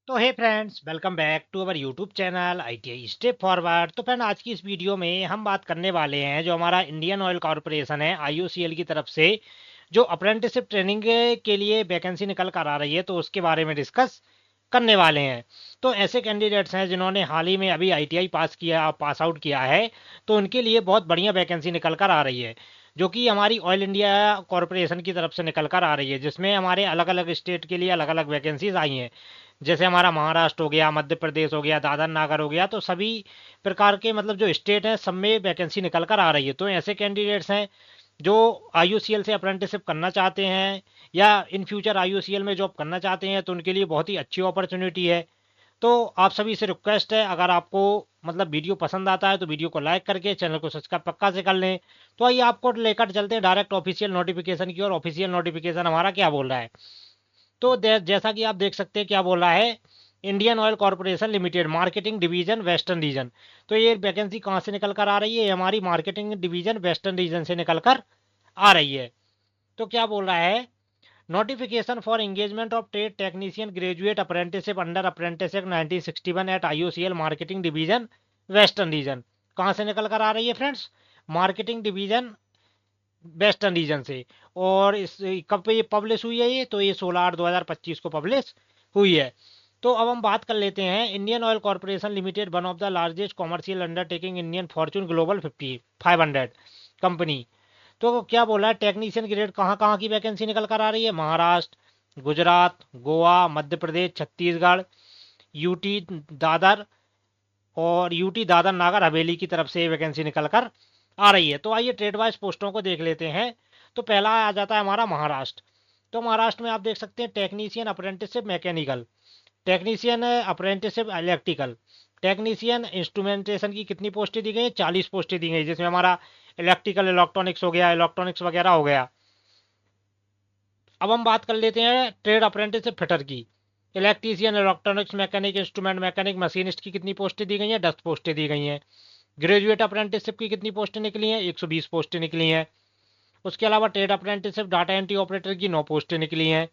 तो hey friends, welcome back to our YouTube channel ITI step forward. तो friend, आज की इस वीडियो में हम बात करने वाले हैं जो हमारा इंडियन ऑयल कॉरपोरेशन है आईओसीएल की तरफ से जो अप्रेंटिसशिप ट्रेनिंग के लिए वैकेंसी निकल कर आ रही है, तो उसके बारे में डिस्कस करने वाले हैं। तो ऐसे कैंडिडेट्स हैं जिन्होंने हाल ही में अभी आईटीआई पास आउट किया है, तो उनके लिए बहुत बढ़िया वैकेंसी निकल कर आ रही है, जो कि हमारी ऑयल इंडिया कॉरपोरेशन की तरफ से निकल कर आ रही है, जिसमें हमारे अलग अलग स्टेट के लिए अलग अलग वैकेंसीज आई हैं। जैसे हमारा महाराष्ट्र हो गया, मध्य प्रदेश हो गया, दादर नागर हो गया, तो सभी प्रकार के मतलब जो स्टेट हैं सब में वैकेंसी निकल कर आ रही है। तो ऐसे कैंडिडेट्स हैं जो आईयूसीएल से अप्रेंटिसशिप करना चाहते हैं या इन फ्यूचर आईयूसीएल में जॉब करना चाहते हैं, तो उनके लिए बहुत ही अच्छी अपॉर्चुनिटी है। तो आप सभी से रिक्वेस्ट है, अगर आपको मतलब वीडियो पसंद आता है तो वीडियो को लाइक करके चैनल को सब्सक्राइब पक्का से कर लें। तो आइए आपको लेकर चलते हैं डायरेक्ट ऑफिशियल नोटिफिकेशन की, और ऑफिशियल नोटिफिकेशन हमारा क्या बोल रहा है। तो जैसा कि आप देख सकते हैं क्या बोल रहा है, Indian oil corporation limited marketing division western reason. तो ये वैकेंसी कहाँ से निकल कर आ रही है, ये हमारी मार्केटिंग डिवीजन वेस्टर्न रीजन से निकल कर आ रही है। तो क्या बोल रहा है, notification for engagement of trade technician graduate apprenticeship under apprentice act 1961 at IOCL marketing division western region. कहाँ से निकल कर आ रही है friends, marketing division western region से। और इस कब पे ये पब्लिश हुई है, ये तो ये 16/8/2025 को पब्लिश हुई है। तो अब हम बात कर लेते हैं, Indian oil corporation limited one of the largest commercial undertaking Indian Fortune global 500 company. तो क्या बोला है, टेक्नीशियन ग्रेड कहाँ कहाँ की वैकेंसी निकल कर आ रही है, महाराष्ट्र, गुजरात, गोवा, मध्य प्रदेश, छत्तीसगढ़, यूटी दादर और यूटी दादर नागर हवेली की तरफ से वैकेंसी निकल कर आ रही है। तो आइए ट्रेड वाइज पोस्टों को देख लेते हैं। तो पहला आ जाता है हमारा महाराष्ट्र। तो महाराष्ट्र में आप देख सकते हैं technician apprenticeship mechanical, technician apprenticeship electrical, technician instrumentation की कितनी पोस्टें दी गई हैं, 40 पोस्टें दी गई, जिसमें हमारा इलेक्ट्रिकल इलेक्ट्रॉनिक्स हो गया, इलेक्ट्रॉनिक्स वगैरह हो गया। अब हम बात कर लेते हैं ट्रेड अप्रेंटिसशिप फिटर की। Electrician, electronics mechanic, instrument mechanic, machinist की कितनी पोस्टें दी गई हैं, 10 पोस्टें दी गई हैं। ग्रेजुएट अप्रेंटिसशिप की कितनी पोस्टें निकली हैं, 120 पोस्टें निकली हैं। उसके अलावा trade apprenticeship data entry operator की 9 पोस्टें निकली हैं।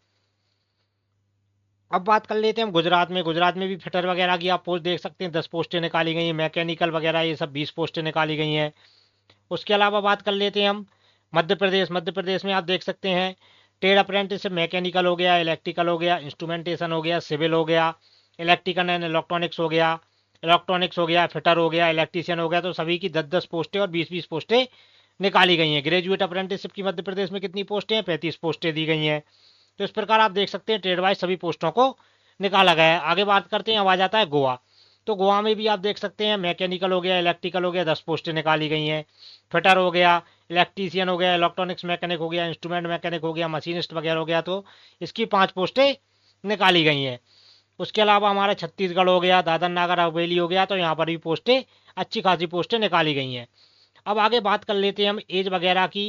अब बात कर लेते हैं हम गुजरात में। गुजरात में भी फिटर वगैरह की आप पोस्ट देख सकते हैं, 10 पोस्टें निकाली गई हैं। मैकेनिकल वगैरह ये सब 20 पोस्टें निकाली गई हैं। उसके अलावा बात कर लेते हैं हम मध्य प्रदेश। मध्य प्रदेश में आप देख सकते हैं ट्रेड अप्रेंटिसशिप मैकेनिकल हो गया, इलेक्ट्रिकल हो गया, इंस्ट्रूमेंटेशन हो गया, सिविल हो गया, इलेक्ट्रिकल एंड इलेक्ट्रॉनिक्स हो गया, फिटर हो गया, इलेक्ट्रीशियन हो गया। तो सभी की 10-10 पोस्टें और 20-20 पोस्टें निकाली गई हैं। ग्रेजुएट अप्रेंटिसशिप की मध्य प्रदेश में कितनी पोस्टें हैं, 35 पोस्टें दी गई हैं। तो इस प्रकार आप देख सकते हैं ट्रेड वाइज सभी पोस्टों को निकाला गया है। आगे बात करते हैं, अब आ जाता है गोवा। तो गोवा में भी आप देख सकते हैं मैकेनिकल हो गया, इलेक्ट्रिकल हो गया, 10 पोस्टें निकाली गई हैं। फिटर हो गया, इलेक्ट्रीशियन हो गया, इलेक्ट्रॉनिक्स मैकेनिक हो गया, इंस्ट्रूमेंट मैकेनिक हो गया, मशीनिस्ट वगैरह हो गया, तो इसकी 5 पोस्टें निकाली गई हैं। उसके अलावा हमारा छत्तीसगढ़ हो गया, दादर नागर हवेली हो गया, तो यहाँ पर भी पोस्टें अच्छी खासी पोस्टें निकाली गई हैं। अब आगे बात कर लेते हैं हम एज वगैरह की।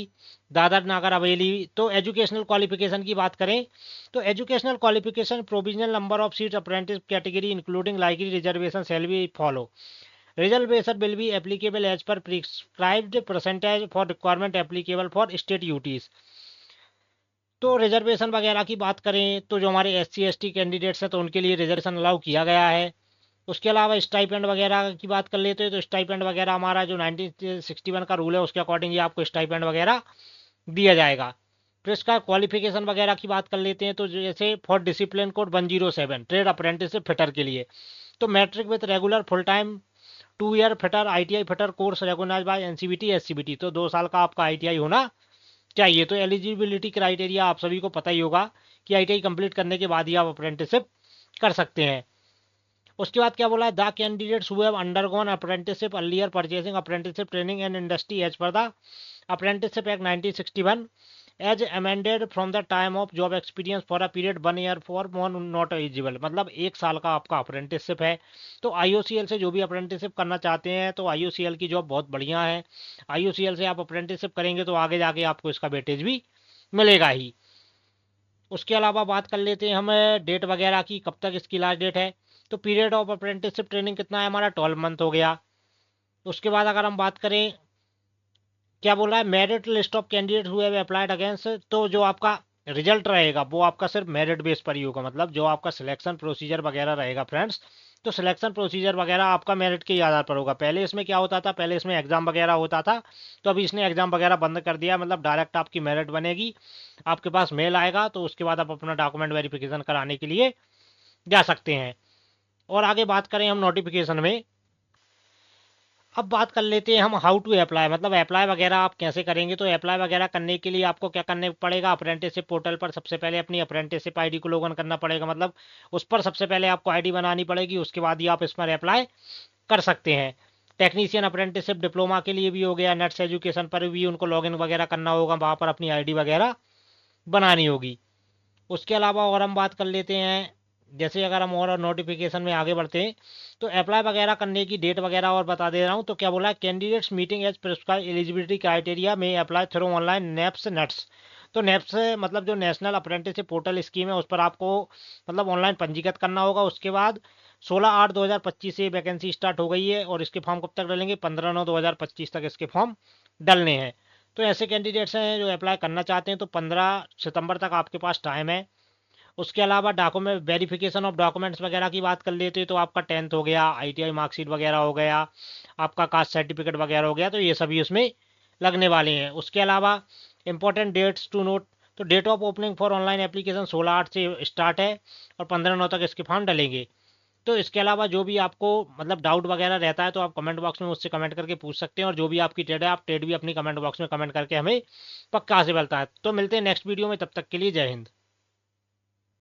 दादर नागर हवेली, तो एजुकेशनल क्वालिफिकेशन की बात करें तो educational qualification provisional number of seat apprentice category including likely reservation shall be follow. Reservation will be applicable as per prescribed percentage for requirement applicable for state UTs. तो reservation वगैरह की बात करें तो जो हमारे SC ST कैंडिडेट्स हैं तो उनके लिए रिजर्वेशन अलाउ किया गया है। उसके अलावा स्टाइपेंड वगैरह की बात कर लेते हैं तो स्टाइपेंड वगैरह हमारा जो 1961 का रूल है उसके अकॉर्डिंग ये आपको स्टाइपेंड वगैरह दिया जाएगा। फिर इसका क्वालिफिकेशन वगैरह की बात कर लेते हैं तो जैसे for discipline code 107 trade apprenticeship fitter के लिए, तो matric with regular full time 2 year fitter ITI fitter course recognise by NCBT SCBT, तो 2 साल का आपका ITI होना चाहिए। तो एलिजिबिलिटी क्राइटेरिया आप सभी को पता ही होगा कि ITI कंप्लीट करने के बाद ही आप अप्रेंटिसशिप कर सकते हैं। उसके बाद क्या बोला है, the candidates who have undergone apprenticeship earlier purchasing apprenticeship training and industry as per the apprenticeship act 1961 as amended from the time of job experience for a period 1 year for more not eligible. मतलब 1 साल का आपका apprenticeship है। तो IOCL से जो भी apprenticeship करना चाहते हैं तो IOCL की जॉब बहुत बढ़िया है। IOCL से आप अप्रेंटिसशिप करेंगे तो आगे जाके आपको इसका वेटेज भी मिलेगा ही। उसके अलावा बात कर लेते हैं हम डेट वगैरह की, कब तक इसकी लास्ट डेट है। तो पीरियड ऑफ अप्रेंटिसशिप ट्रेनिंग कितना है हमारा, 12 मंथ हो गया। उसके बाद अगर हम बात करें, क्या बोल रहा है, merit list of candidate who have applied against, तो जो आपका रिजल्ट रहेगा वो आपका सिर्फ मेरिट बेस पर ही होगा, मतलब जो आपका सिलेक्शन प्रोसीजर वगैरह रहेगा फ्रेंड्स, तो सिलेक्शन प्रोसीजर वगैरह आपका मेरिट के आधार पर होगा। पहले इसमें क्या होता था, पहले इसमें एग्जाम वगैरह होता था, तो अभी इसने एग्जाम वगैरह बंद कर दिया, मतलब डायरेक्ट आपकी मेरिट बनेगी, आपके पास मेल आएगा, तो उसके बाद आप अपना डॉक्यूमेंट वेरिफिकेशन कराने के लिए जा सकते हैं। और आगे बात करें हम नोटिफिकेशन में, अब बात कर लेते हैं हम हाउ टू अप्लाई, मतलब अप्लाई वगैरह आप कैसे करेंगे। तो अप्लाई वगैरह करने के लिए आपको क्या करने पड़ेगा, अप्रेंटिसशिप पोर्टल पर सबसे पहले अपनी अप्रेंटिसशिप आईडी को लॉगिन करना पड़ेगा, मतलब उस पर सबसे पहले आपको आईडी बनानी पड़ेगी, उसके बाद ही आप इस पर अप्लाई कर सकते हैं। टेक्नीशियन अप्रेंटिसशिप डिप्लोमा के लिए भी हो गया, नेट्स एजुकेशन पर भी उनको लॉगिन वगैरह करना होगा, वहाँ पर अपनी आईडी वगैरह बनानी होगी। उसके अलावा और हम बात कर लेते हैं, जैसे अगर हम और नोटिफिकेशन में आगे बढ़ते हैं, तो अप्लाई वगैरह करने की डेट वगैरह और बता दे रहा हूँ। तो क्या बोला है, candidates meeting as prescribe eligibility criteria में apply through online NAPS NATS. तो नेप्स मतलब जो नेशनल अप्रेंटिसशिप पोर्टल स्कीम है, उस पर आपको मतलब ऑनलाइन पंजीकृत करना होगा। उसके बाद 16/8/2025 से वैकेंसी स्टार्ट हो गई है, और इसके फॉर्म कब तक डलेंगे, 15/9/2025 तक इसके फॉर्म डलने हैं। तो ऐसे कैंडिडेट्स हैं जो अप्लाई करना चाहते हैं, तो 15 सितंबर तक आपके पास टाइम है। उसके अलावा डॉक्यूमेंट वेरिफिकेशन ऑफ डॉक्यूमेंट्स वगैरह की बात कर लेते हैं, तो आपका 10th हो गया, आईटीआई मार्कशीट वगैरह हो गया, आपका कास्ट सर्टिफिकेट वगैरह हो गया, तो ये सभी उसमें लगने वाले हैं। उसके अलावा इंपॉर्टेंट डेट्स टू नोट, तो date of opening for online application 16/8 से स्टार्ट है, और 15/9 तक इसके फॉर्म डलेंगे। तो इसके अलावा जो भी आपको मतलब डाउट वगैरह रहता है, तो आप कमेंट बॉक्स में मुझसे कमेंट करके पूछ सकते हैं, और जो भी आपकी ट्रेड है, आप ट्रेड भी अपनी कमेंट बॉक्स में कमेंट करके हमें पक्का से मिलता है। तो मिलते हैं नेक्स्ट वीडियो में, तब तक के लिए जय हिंद।